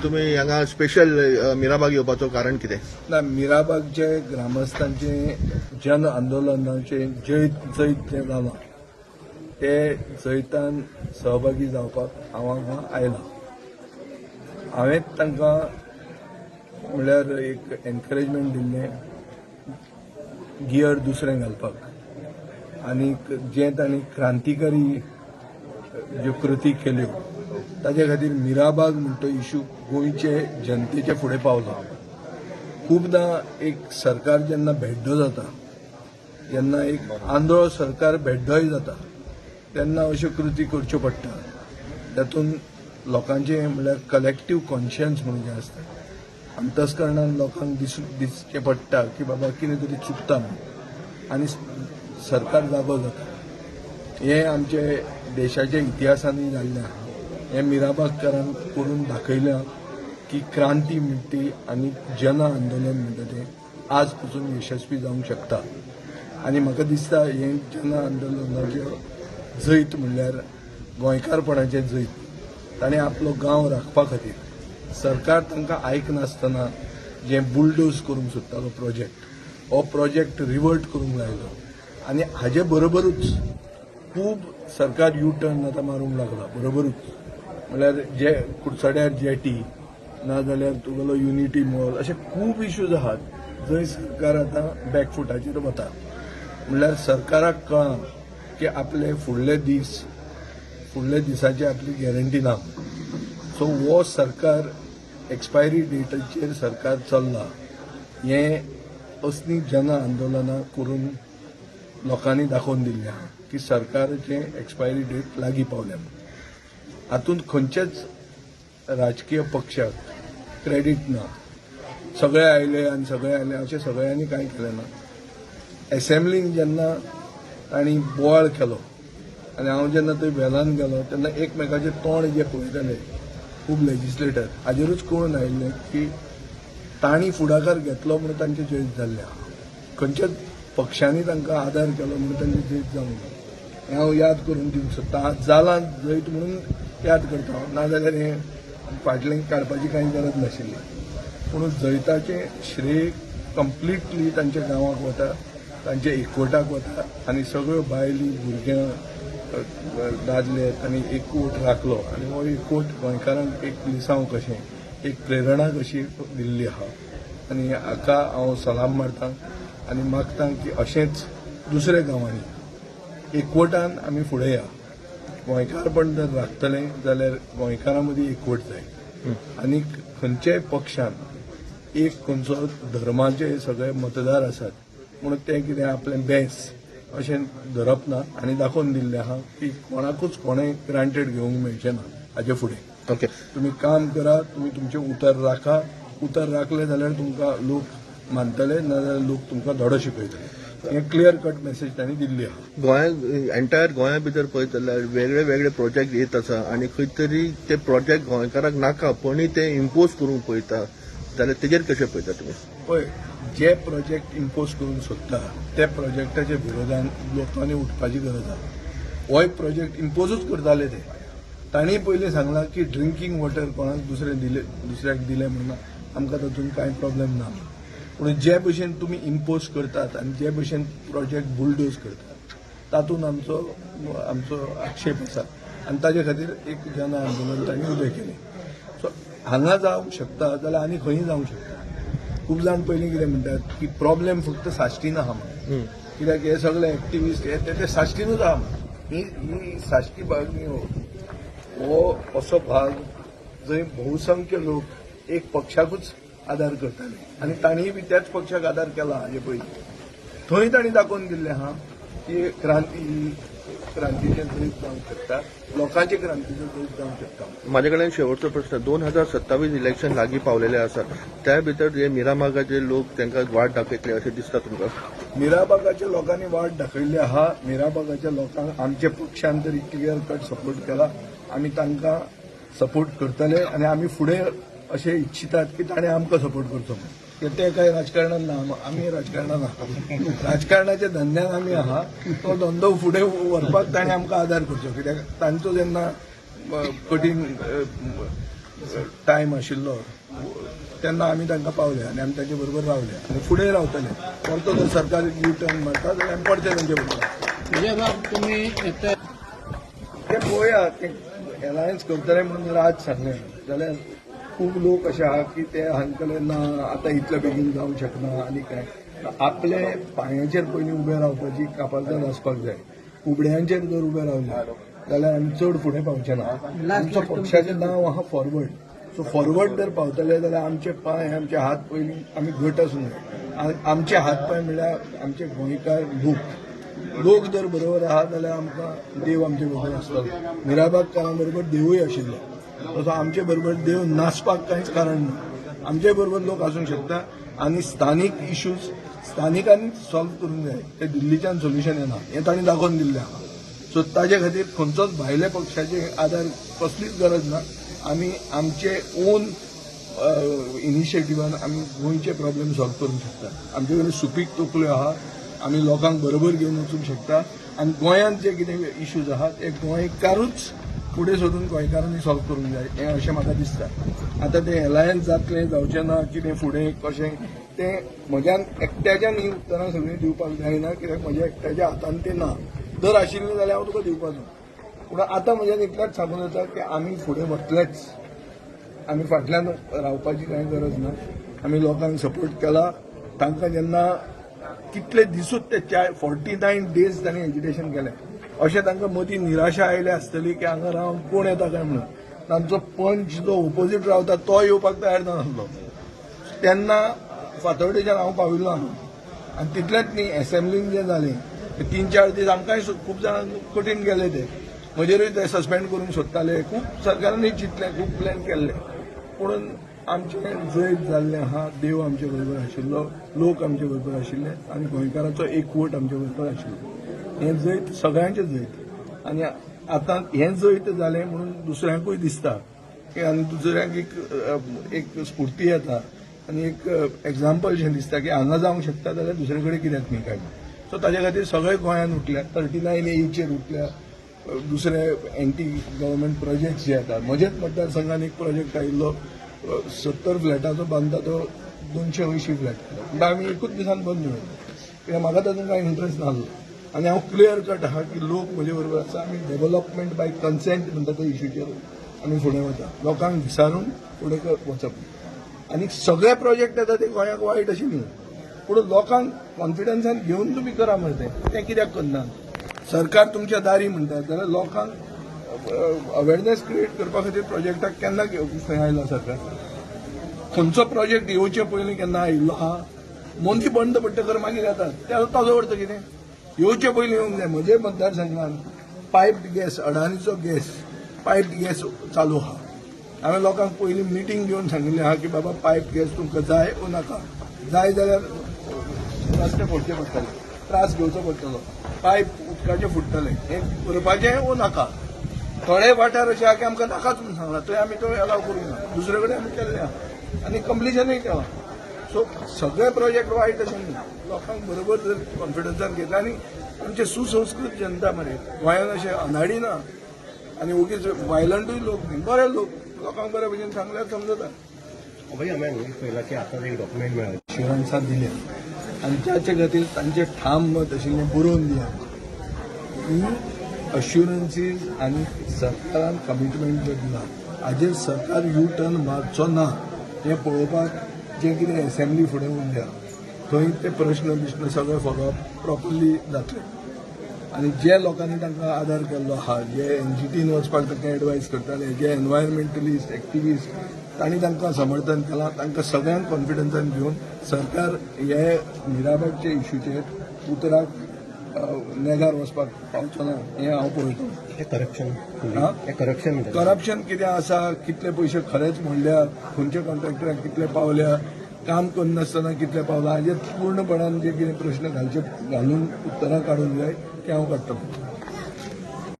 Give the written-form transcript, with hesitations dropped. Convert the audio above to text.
तुम्ही हांगा स्पेशल मिराबाग येवपाचो कारण कितें? ना मिराबागचे ग्रामस्थांचे जन आंदोलनाचे जैत जे जालां ते जैतान सहभागी जावपाक हांव हांगा आयलां. हांवें तांकां म्हळ्यार एक एनकरेजमेंट दिल्लें गियर दुसरें घालपाक आनी जे तांणी क्रांतिकारी ज्यो कृती केल्यो ताचे खातीर मिराबाग म्हणटा इश्यू गोंयचे जनतेचे फुडें पावलो. खूबदां एक सरकार जेन्ना भेड्डो जाता जेन्ना एक आंधळो सरकार भेड्डोय जाता तेन्ना अश्यो कृती करच्यो पडटा. तातूंत लोकांचे म्हळ्यार कलेक्टीव कॉन्शियन्स म्हणून जें आसता अंतस्करणान लोकांक दिसचें पडटा की बाबा कितें तरी चुकता म्हणून आनी सरकार जागो जाता. हें आमचे देशाच्या इतिहासांनी जाल्लें आहा. हें मिराबागकारान करून दाखयलां की क्रांती म्हणटी आनी जन आंदोलन म्हणटा तें आज पासून यशस्वी जावंक शकता. आनी म्हाका दिसता हें जन आंदोलनाचें जैत म्हणल्यार गोंयकारपणाचें जैत. ताणें आपलो गांव राखपा खातीर सरकार तांकां आयकनासतना जें बुलडोज करूंक सोदतालो प्रोजेक्ट हो प्रोजेक्ट रिवर्ट करूंक लायलो. आनी हाजे बरोबरूच खूब सरकार यू टर्न आतां मारूंक लागला बरोबरूच. म्हळ्यार जे कुडचड्यार जेटी नाजाल्यार तुगेलो युनिटी मॉल अशे खूब इश्यूज आहात जंय सरकार आतां बॅकफुटाचेर वता. म्हळ्यार सरकाराक कळ्ळां की आपले फुडले दिसाची आपली गॅरंटी ना. सो हो सरकार एक्सपायरी डेटाचेर सरकार चल्ला. हें असली जन आंदोलनां करून लोकांनी दाखोवन दिल्लें आहा की सरकाराचें एक्सपायरी डेट लागीं पावल्या. हातूंत खंयच्याच राजकीय पक्षाक क्रेडीट ना. सगळे आयले आनी सगळे आयले अशें सगळ्यांनी कांय केलें ना. एसेंब्लीन जेन्ना तांणी बोवाळ केलो आनी हांव जेन्ना थंय वेलान गेलो तेन्ना एकमेकाचें तोंड जे पळयताले खूब लेजिस्लेटर हाजेरूच कळून आयिल्लें की तांणी फुडाकार घेतलो म्हणून तांचें जैत जाल्लें आहा. खंयच्याच पक्षांनी तांकां आदार केलो म्हणून तांचें जैत जावंक ना. हें हांव याद करून दिवंक सोदतां. जालां जैत म्हणून याद करता हांव. नाजाल्यार हें फाटल्यान काडपाची कांय गरज नाशिल्ली. पूण जैताचें श्रेय कंप्लिटली तांच्या गांवाक वता तांच्या एकवटाक वता आनी सगळ्यो बायली भुरग्यां दादले तांणी एकवट राखलो आनी हो एकवट गोंयकारांक एक लिसांव कशें एक प्रेरणा कशी दिल्ली आहा. आनी हाका हांव सलाम मारतां आनी मागतां की अशेंच दुसऱ्या गांवांनी एकवटान आमी फुडें या. गोंयकारपण जर राखतलें जाल्यार गोंयकारां मदीं एकवट जाय. आनी खंयच्याय पक्षान एक खंयचो धर्माचे सगळे मतदार आसात म्हणून ते कितें आपलें बेंस अशें धरप ना आनी दाखोवन दिल्लें आहा की कोणाकूच कोणें ग्रांटेड घेवंक मेळचें ना हाजे फुडें. ओके, तुमी काम करा, तुमी तुमचें उतर राखा. उतर राखलें जाल्यार तुमकां लोक मानतले नाजाल्यार लोक तुमकां धडो शिकयतले. हें क्लियर कट मेसेज तांणी दिल्ली आहा. गोंया एंटायर गोंया भितर पळयत जाल्यार वेगळे वेगळे प्रोजेक्ट येत आसा आनी खंय तरी ते प्रोजेक्ट गोंयकाराक नाका पण ते इम्पोज करूंक पळयता जाल्यार तेजेर कशें पळयता तुमी? पळय, जे प्रोजेक्ट इम्पोज करूंक सोदता त्या प्रोजेक्टाच्या विरोधान लोकांनी उठपाची गरज आहा. हो एक प्रोजेक्ट इम्पोजूच करताले ते. तांणी पयलीं सांगलां की ड्रिंकींग वॉटर कोणाक दुसऱ्याक दिलें म्हणून आमकां तातूंत कांय प्रॉब्लेम ना. पूण जे भशेन तुमी इम्पोज करतात आनी जे भशेन प्रोजेक्ट बुलडोज करतात तातूंत आमचो आक्षेप आसा आनी ताजे खातीर एक जन आंदोलन तांणी उबें केलें. सो हांगा जावंक शकता जाल्यार आनी खंयी जावंक शकता. खूब जाण पयलीं कितें म्हणटात की प्रॉब्लेम फक्त साश्टीन आहा म्हणून. कित्याक हे सगळे एक्टिविस्ट ते साश्टीनूच आहा म्हणून. ही साश्टी भाग न्ही हो असो भाग जंय बहुसंख्य लोक एक पक्षाकूच आदार करताले आनी तांणीय बी त्याच पक्षाक आदार केला हाजे पयलीं. थंय तांणी दाखोवन दिल्लें आहा की क्रांतीचें जैत जावंक शकता, लोकांचे क्रांतीचें जैत जावंक शकता. माझ्या कडेन शेवटचो प्रश्न. 2027 इलेक्शन लागीं पावलेलें आसा. त्या भितर जे मिरामागाचे लोक तांकां वाट दाखयतले अशें दिसता तुमकां? मिराबागाच्या लोकांनी वाट दाखयल्ली आहा. मिराबागाच्या लोकांक आमच्या पक्षान तरी क्लियर कट सपोर्ट केला. आमी तांकां सपोर्ट करतले आनी आमी फुडें अशें इच्छितात की ताणें आमकां सपोर्ट करचो म्हणून. ते कांय राजकारणान ना, आमी राजकारणान आहा. राजकारणाच्या धंद्यान आमी आहा. तो धंदो फुडें व्हरपाक ताणें आमकां आदार करचो. कित्याक तांचो जेन्ना कठीण टायम आशिल्लो तेन्ना आमी तांकां पावले आनी आमी तांचे बरोबर रावले आनी फुडें रावतले परतो जर सरकार यू टर्न मारता जाल्यार आमी पडचे तांचे बरोबर म्हणजे बाब तुम्ही येता ते पळोवया ते एलायन्स करतले म्हणून जर आज सांगलें जाल्यार खूब लोक अशे आहा की ते हांगतले ना आतां इतले बेगीन जावंक शकना आनी काय आपले पांयाचेर पयलीं उबे रावपाची कापालदान आसपाक जाय उबड्यांचेर जर उबे रावले जाल्यार आमी चड फुडें पावचे ना आमच्या पक्षाचें नांव आहा फॉरवर्ड सो फॉरवर्ड जर पावतले जाल्यार आमचे पांय आमचे हात पयलीं आमी घट आसूं जाय आमचे हात पांय म्हणल्यार आमचे गोंयकार लोक जर बरोबर आहा जाल्यार आमकां देव आमचे बरोबर आसतलो मिराबागकारां बरोबर देवूय आशिल्लो तसो आमचे बरोबर देव नासपाक कांयच कारण ना आमचे बरोबर लोक आसूंक शकता आनी स्थानीक इश्यूज स्थानिकांनी सॉल्व करूंक जाय ते दिल्लीच्यान सोल्युशन येना हें तांणी दाखोवन दिल्लें आहा सो ताजे खातीर खंयचोच भायल्या पक्षाचे आदार कसलीच गरज ना आमी आमचे ओन इनिशिएटिव्हान आमी गोंयचे प्रॉब्लेम सॉल्व करूंक शकता आमचे कडेन सुपीक तकल्यो आहा आमी लोकांक बरोबर घेवन वचूंक शकता आनी गोंयांत जे कितें इश्यूज आहा ते गोंयकारूच फुडें सरून गोंयकारांनी सॉल्व करूंक जाय हें अशें म्हाका दिसता आतां तें एलायन्स जातलें जावचें ना कितें फुडें कशें तें म्हज्यान एकट्याच्यान ही उतरां सगळीं दिवपाक जायना कित्याक म्हज्या एकट्याच्या हातान तें ना जर आशिल्लें जाल्यार हांव तुका दिवपाचो पूण आतां म्हज्यान इतलेंच सांगून येता की आमी फुडें वतलेच आमी फाटल्यान रावपाची कांय गरज ना आमी लोकांक सपोर्ट केला तांकां जेन्ना कितले दिसूच ते 49 days तांणी एज्युटेशन केलें अशें तांकां मदीं निराशा आयली आसतली की हांगा रावन कोण येता काय म्हणून तांचो पंच जो ओपोजीट रावता तो येवपाक तयार नासलो तेन्ना फातर्डेच्यान हांव पाविल्लो हांगा आनी तितलेंच न्ही एसेंब्लीन जें जालें 3-4 दीस आमकांय खूब जाणांक कठीण गेले ते म्हजेरूय ते सस्पेंड करूंक सोदताले खूब सरकारांनी चिंतलें खूब प्लॅन केल्ले पूण आमचें जैत जाल्लें आहा देव आमचे बरोबर आशिल्लो लोक आमचे बरोबर आशिल्ले आनी गोंयकारांचो एकवट आमचे बरोबर आशिल्लो हें जैत सगळ्यांचें जैत आनी आतां हें जैत जालें म्हणून दुसऱ्यांकूय दिसता की आनी दुसऱ्यांक एक स्फूर्ती येता आनी एक एग्जाम्पल शें दिसता की हांगा जावंक शकता जाल्यार दुसरे कडेन कित्याक न्ही काय सो ताचे खातीर सगळे गोंयांत उठल्या 39A उठल्या दुसरे एंटी गव्हर्मेंट प्रोजेक्ट जे येतात म्हजेच मतदारसंघात एक प्रोजेक्ट आयिल्लो 70 फ्लॅटाचो बांदता तो 280 फ्लॅट केलो पूण आमी एकूच दिसान बंद दवरलो कित्याक म्हाका तातूंत कांय इंट्रस्ट नासलो आनी हांव क्लियर कट आहा की लोक म्हजे बरोबर आसा आमी डेव्हलपमेंट बाय कन्सेंट म्हणटा त्या इश्यूचेर आमी फुडें वता लोकांक विचारून फुडें वचप आनी सगळे प्रोजेक्ट येता ते गोंयाक वायट अशें न्ही पूण लोकांक कॉन्फिडन्सान घेवन तुमी करा मरे तें कित्याक करना सरकार तुमच्या दारी म्हणटा जाल्यार लोकांक अवेरनेस क्रिएट करपा खातीर प्रोजेक्टाक केन्ना खंय आयलो सरकार खंयचो प्रोजेक्ट येवचे पयलीं केन्ना आयिल्लो आहा मोदी बंद पडटकर मागीर येतात ताजो अर्थ कितें येवचे पयलीं येवंक जाय म्हजे मतदारसंघान पायप्ड गॅस अडानीचो गॅस पायप्ड गॅस चालू आहा हांवें लोकांक पयलीं मिटींग घेवन सांगिल्लें आहा की बाबा पायप गॅस तुमकां जाय वो नाका जाय जाल्यार रस्ते फोडचे पडटले त्रास घेवचो पडटलो पायप उदकाचे फुटतले हें करपाचें वो नाका थोडे वाठार अशे आहा की आमकां नाकाच म्हणून सांगला थंय आमी तो अलाव करूंक ना दुसरे कडेन आमी केल्लें आहा आनी कंप्लिशनूय केलां सो सगळे प्रोजेक्ट वायट अशें न्ही लोकांक बरोबर जर कॉन्फिडन्सान घेतला आनी आमचे सुसंस्कृत जनता मरे गोंयांत अशें अनाडी ना आनी ओगीच वायलंटूय लोक न्ही बरे लोक लोकांक बरे भशेन सांगल्यार समजता भाई हांवें पळयलां की आतां एक डॉक्युमेंट मेळ्ळा अश्युरन्सां दिल्या आनी त्याचे खातीर तांचें ठाम मत आशिल्लें बरोवन दिया अश्युरन्सीज आनी सरकारान कमिटमेंट जे दिला हाजेर सरकार यू टर्न मारचो ना हें पळोवपाक जें कितें एसेंब्ली फुडें उरल्या थंय ते प्रश्न सगळे फॉलोअप प्रॉपरली जातले आनी जे लोकांनी तांकां आदार केल्लो आहा जे एनजीटीन वचपाक तांकां एडवायज करताले जे एनवायरमेंटलिस्ट एक्टिविस्ट तांणी तांकां समर्थन केलां तांकां सगळ्यांक कॉन्फिडन्सान घेवन सरकार हे मिराबागचे इश्यूचेर उतराक नेगार वचपाक पावचो ना हें हांव पळयतां हे करप्शन करप्शन कितें आसा कितले पयशे खरेच मोडल्या खंयच्या कॉन्ट्रॅक्टराक कितले पावल्या काम करनासतना कितले पावला हाजेर पूर्णपणान जे कितें प्रश्न घालून उतरां काडूंक जाय ते हांव काडटलों